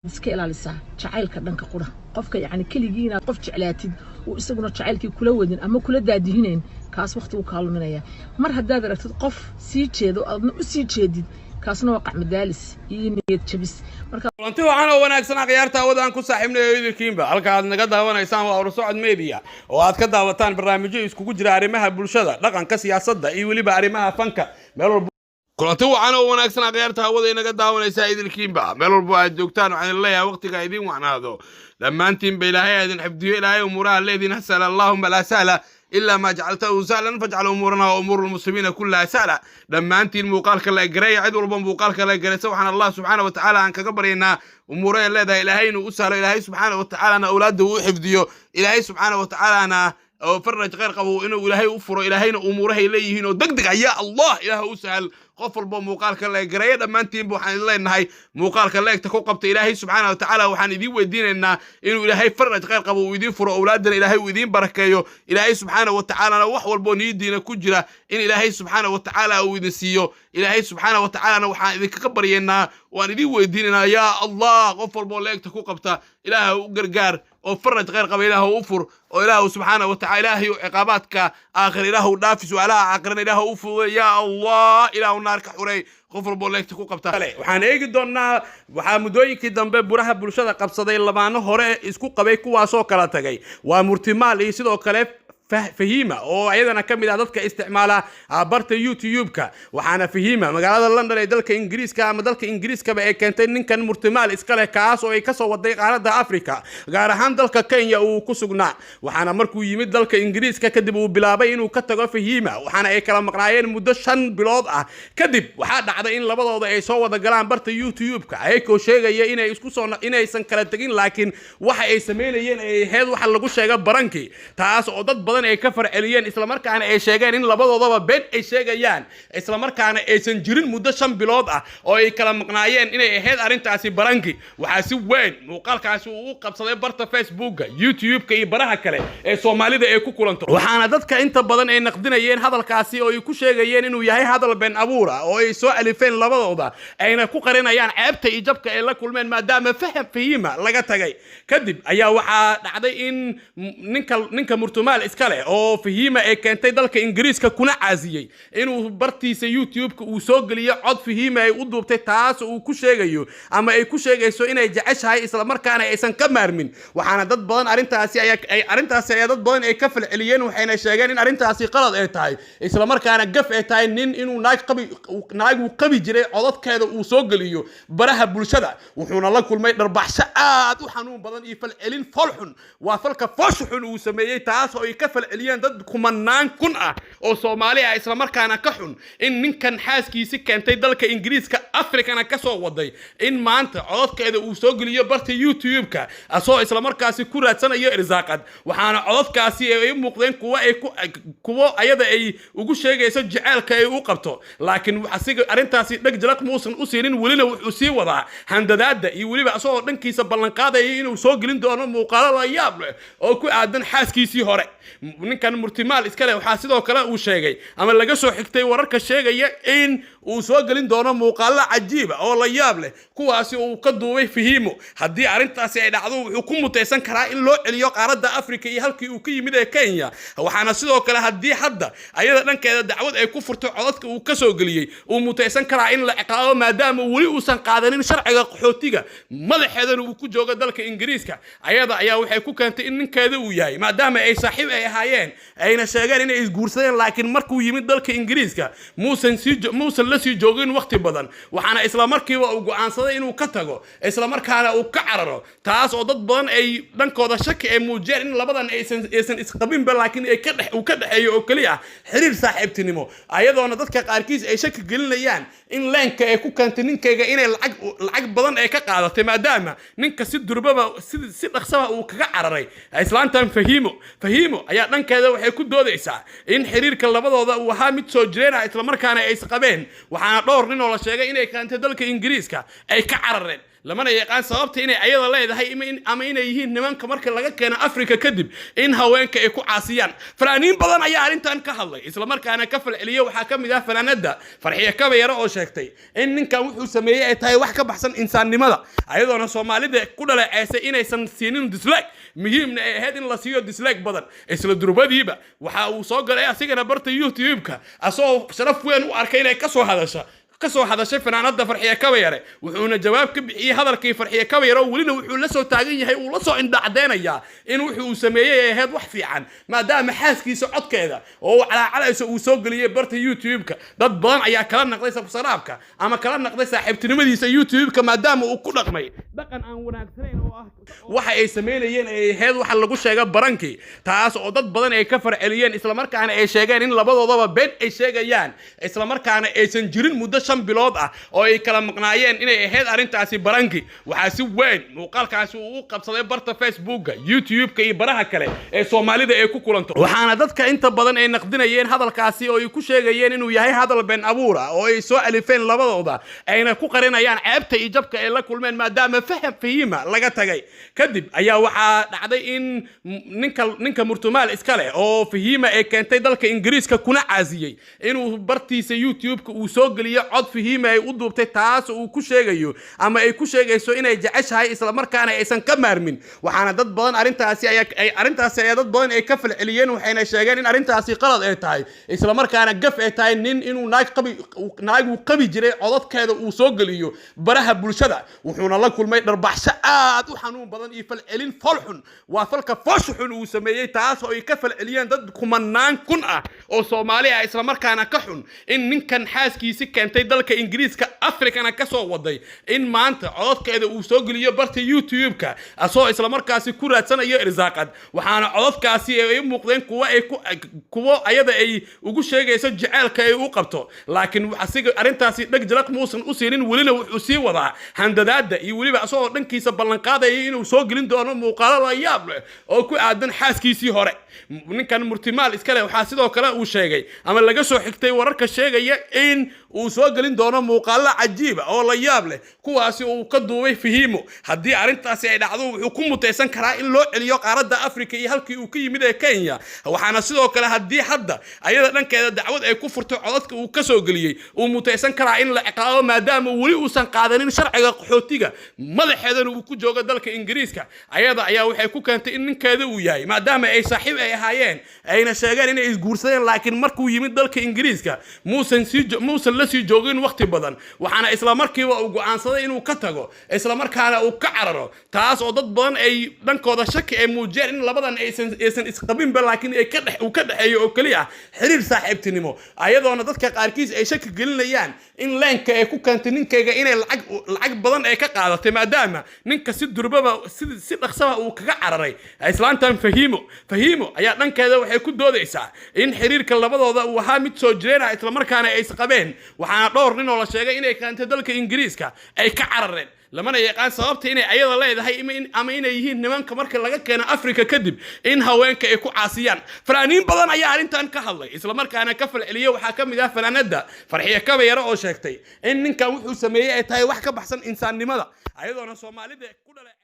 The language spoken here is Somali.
iska ilaalisa jacaylka dhanka qura qofka yani kaligiina qof jeclaatid oo isaguna jacaylkii kula wadin ama kula daadihineen kaas waqti uu kaaluminaya mar hadaad aragtid qof sii jeedo aadna u sii jeedid kaasna waa qacmadaalis iyo niyad jabis marka runtii waxaan oo wanaagsan aqyaarta wadaan ku saaxiibnay idinkiinba halka aad naga daawanaysaan waa Ursocod Media oo aad ka daawataan barnaamijyo iskugu jira arrimaha bulshada dhaqanka siyaasadda iyo waliba arrimaha fanka meel kulanti waxaan oo wanaagsan aqyaarta hawada inaga daawanaysaa idinkiinba meel walba aad joogtaan waxaan leeyahay waqtiga idin wacnaado dhammaantiin ba ilaahay idin xifdiyo ilaahay umuraha leedina sala allahumma la sahla إلا ما جعلته سهلا فاجعل أمورنا وأمور المسلمين كلها سهلا لما أنت المقال كلا جري عد ربما مقال كلا جري سبحان الله سبحانه وتعالى عن كبرنا أمورنا لا إلهين وأسهل إلهي سبحانه وتعالى أنا أولاده وحفظيه إلهي سبحانه وتعالى أنا فرج غير قبو إنه إلهي وفر إلهين أموره إليه إنه دقدق يا الله إله أسهل قفل بمقال كلا جري لما أنت بوحان الله إنه مقال كلا تكوقبت إلهي سبحانه وتعالى وحان يدين ويدين إنه إلهي فرج غير قبو ويدين فر أولادنا إلهي ويدين بركيه إلهي سبحانه وتعالى أنا وحول بوني دينا كجرة إن إلهي سبحانه وتعالى ويدسيه إلهي سبحانه وتعالى أنا وحان إذا كبرينا وأنا يدين ويديننا يا الله قفل بوليك تكوقبت إلهي وقرقار وفرج غير قبل إله وفر وإله سبحانه وتعالى إلهي عقاباتك آخر إله نافس وعلى عقرن إله وفر يا الله إله النار كحوري غفر بوليك تكو قبطة waxaan eegi doonaa waxa mudooyinkii dambe buraha bulshada qabsaday labaano hore isku qabay kuwaasoo kala tagay waa murtimaal iyo sidoo kale فهيمة أو أيضا كمل عددك استعمالها عبرت يوتيوب كا وحنا فهيمة مقالة لندن يدلك إنجليز كا مدلك إنجليز كا بأكنتين كان مرتمال إسكاله كاس أو يكسر وديق على دا أفريقيا جارهان دلك كينيا وكسوجنا وحنا مركو يمد دلك إنجليز ككذبوا بلابين وكتجوا فهيمة وحنا أي كلام مقنعين مدشان بلاد كذب وحد عدين لبضة أي صوّا دا جلان برت يوتيوب كا هيك وشيء جاي إنا يسكسون إنا يسنكرتين لكن واحد يسمينه ين هذا واحد لقوش شيء برانكي تاس عدد ay ka farceliyeen isla markaana ay sheegeen in labadoodaba been ay sheegayaan isla markaana aysan jirin muddo 5 bilood ah oo ay kala maqnaayeen inay ahayd arintaasi baranki waxa si weyn muuqaalkaasi uu qabsaday barta Facebook YouTube-ka iyo baraha kale ee Soomaalida ay ku kulanto waxaana dadka inta badan ay naqdinayeen hadalkaasi oo ay ku sheegayeen inuu yahay hadal been abuura oo ay soo alifeen labadooda ayna ku qarinayaan ceebta iyo jabka ay la kulmeen maadaama fahima laga tagay kadib ayaa waxa dhacday in ninka murtumaal iska oo fahima ay keentay dalka Ingiriiska kuna caasiyay inuu bartiisa YouTube-ka uu soo galiyo cod fahima ay u duubtay taas oo ku sheegayo ama ay ku sheegayso inay jeceshahay isla markaana aysan ka maarmin waxaana dad badan arintaasi ay dad badan ay ka falceliyeen waxayna sheegeen in arintaasi qalad ay tahay isla markaana gaf ay tahay nin inuu naag qabi jiray codadkeeda uu soo galiyo baraha bulshada wuxuuna la kulmay darbaxsho aad u xanuun badan iyo falcelin falxun waa falka fashxun uu sameeyay taas oo ay ka falceliyeen dad kumanaan kun ah oo Soomaali ah isla markaana ka xun in ninkan xaaskiisa keentay dalka Ingiriiska Afrikana ka soo waday in maanta codadkeeda uu soo galiyo barta YouTube-ka asoo isla markaasi ku raadsanayo irsaaqad waxaana codadkaasi ay muuqdeen kuwa ayada ay ugu sheegayso jaceelka ay u qabto laakiin asiga arintaasi dhag jalaq muusan u siinin welina wuxuu sii wadaa handadaada iyo weliba asoo dhankiisa ballan qaadaya inuu soo gelin doono muuqaalo la yaab leh oo ku aadan xaaskiisii hore ninkan murtimaal iskale waxa sidoo kale uu sheegay ama laga soo xigtay wararka sheegaya in uu soo galin doono muuqaalo cajiib oo la yaab leh kuwaasi uu ka duubay fahimo hadii arintaasi ay dhacdo wuxuu ku muteysan karaa in loo celiyo qaaradda Afrika iyo halkii uu ka yimid ee Kenya waxaana sidoo kale hadii hadda ayada dhankeeda dacwad ay ku furto codadka uu ka soo galiyay uu muteysan karaa in la ciqaabo maadaama wali uusan qaadanin sharciga qaxootiga madaxeedana uu ku joogo dalka Ingiriiska ayada ayaa waxay ku keentay in ninkeeda uu yahay maadaama ay saaxiib ay ahaayeen ayna sheegeen inay isguursadeen laakiin markuu yimid dalka Ingiriiska muusan la sii joogin waqti badan waxaana isla markiiba uu go'aansaday inuu ka tago isla markaana uu ka cararo taas oo dad badan ay dhankooda shaki ay muujiyeen in labadan aysan isqabin laakiin ay ka dhaxeeyo oo kaliya xiriir saaxiibtinimo ayadoona dadka qaarkiis ay shaki gelinayaan in leenka ay ku keentay ninkayga inay lacag badan ay ka qaadatay maadaama ninka si durbaba si dhaqsaba uu kaga cararay islaantan fahimo ayaa dhankeeda waxay ku doodaysaa in xiriirka labadooda uu ahaa mid soo jireen isla markaana ay isqabeen waxaana dhowr nin oo la sheegay inay keentay dalka Ingiriiska ay ka carareen lamana yaqaan sababta inay ayada leedahay ama inay yihiin nimanka marka laga keeno Afrika kadib in haweenka ay ku caasiyaan fanaaniin badan ayaa arintan ka hadlay isla markaana ka falceliyo waxa kamid ah fanaanada Farxiyo Kabayare oo sheegtay in ninkan wuxuu sameeyay ay tahay wax ka baxsan insaannimada ayadoona Soomaalida ku dhaleeceysay inaysan siinin dislike muhiimna ay ahayd in la siiyo dislike badan isla durbadiiba waxa uu soo galay asigana barta YouTube-ka asoo sharaf weyn u arkay inay ka soo hadashay fanaanada Farxiyo Kabayare wuxuuna jawaab ka bixiyay hadalkii Farxiyo Kabayare welina wuxuu la soo taagan yahay uu la soo indhacdeynaya in wuxuu sameeyay ay ahayd wax fiican maadaama xaaskiisa codkeeda oo calaacalayso uu soo galiyay barta YouTube-ka dad badan ayaa kala naqday sabsaraabka ama kala naqday saaxiibtinimadiisa YouTube-ka maadaama uu ku dhaqmay dhaqan aan wanaagsanayn oo ah waxa ay sameeyeen ay ahayd waxa lagu sheegay barankii taas oo dad badan ay ka farceliyeen isla markaana ay sheegeen in labadoodaba been ay sheegayaan isla markaana aysan jirin muddo 5 bilood ah oo ay kala maqnaayeen inay ahayd arintaasi baranki waxa si weyn muuqaalkaasi uu qabsaday barta Facebook YouTube-ka iyo baraha kale ee Soomaalida ay ku kulanto waxaana dadka inta badan ay naqdinayeen hadalkaasi oo ay ku sheegayeen inuu yahay hadal been abuur ah oo ay soo alifeen labadooda ayna ku qarinayaan ceebta iyo jabka ay la kulmeen maadaama fahima laga tagay kadib ayaa waxa dhacday in ninka murtumaal iska leh oo fahima ay keentay dalka Ingiriiska kuna caasiyay inuu bartiisa YouTube-ka uu soo galiyo cod fahima ay u duubtay taas oo ku sheegayo ama ay ku sheegayso inay jeceshahay isla markaana aysan ka maarmin waxaana dad badan arintaasi ay dad badan ay ka falceliyeen waxayna sheegeen in arintaasi qalad ay tahay isla markaana gaf ay tahay inuu naag qabi jiray codadkeeda uu soo galiyo baraha bulshada wuxuuna la kulmay dharbaxsho aad u xanuun badan iyo falcelin falxun waa falka fashxun uu sameeyay taas oo ay ka falceliyeen dad kumanaan kun ah oo Soomaali ah isla markaana ka xun in ninkan xaaskiisa keentay dalka Ingiriiska Afrikana ka soo waday in maanta codadkeeda uu soo galiyo barta YouTube-ka asoo isla markaasi ku raadsanayo irsaaqad waxaana codadkaasi ay muuqdeen kuwa ayada ay ugu sheegayso jaceelka ay u qabto laakiin asiga arintaasi dhagjalaq muusan u siinin welina wuxuu sii wadaa handadaada iyo weliba asoo dhankiisa ballan qaadaya inuu soo gelin doono muuqaalo la yaab leh oo ku aadan xaaskiisii hore ninkan murtimaal iska leh waxa sidoo kale uu sheegay ama laga soo xigtay wararka sheegaya in uu soo gelin doono muuqaalo cajiib oo la yaab leh kuwaasi uu ka duubay fahimo hadii arintaasi ay dhacdo wuxuu ku muteysan karaa in loo celiyo qaaradda Afrika iyo halkii uu ka yimid ee Kenya waxaana sidoo kale hadii hadda ayada dhankeeda dacwad ay ku furto codadka uu ka soo galiyay uu muteysan karaa in la ciqaabo maadaama wali uusan qaadanin sharciga qaxootiga madaxeedana uu ku joogo dalka Ingiriiska ayada ayaa waxay ku keentay in ninkeeda uu yahay maadaama ay saaxiib ay ahaayeen ayna sheegeen inay isguursadeen laakiin markuu yimid dalka Ingiriiska muusan la sii joogin waqti badan waxaana isla markiiba uu go'aansaday inuu ka tago isla markaana uu ka cararo taas oo dad badan ay dhankooda shaki ay muujiyeen in labadan aysan isqabin laakiin ay ka dhaxeeyo oo kaliya xiriir saaxiibtinimo ayadoona dadka qaarkiis ay shaki gelinayaan in leenka ay ku keentay ninkayga inay lacag badan ay ka qaadatay maadaama ninka si durbaba si dhaqsaha uu kaga cararay islaantan fahimo ayaa dhankeeda waxay ku doodaysaa in xiriirka labadooda uu ahaa mid soo jireen isla markaana ay isqabeen waxaana dhowr nin oo la sheegay inay keentay dalka Ingiriiska ay ka carareen lamana yaqaan sababta inay ayada leedahay ama inay yihiin nimanka marka laga keeno Afrika kadib in haweenka ay ku caasiyaan fanaaniin badan ayaa arintan ka hadlay isla markaana ka falceliyo waxa kamid ah fanaanada Farxiyo Kabayare oo sheegtay in ninkan wuxuu sameeyay ay tahay wax ka baxsan insaannimada ayadoona Soomaalida ku dhalay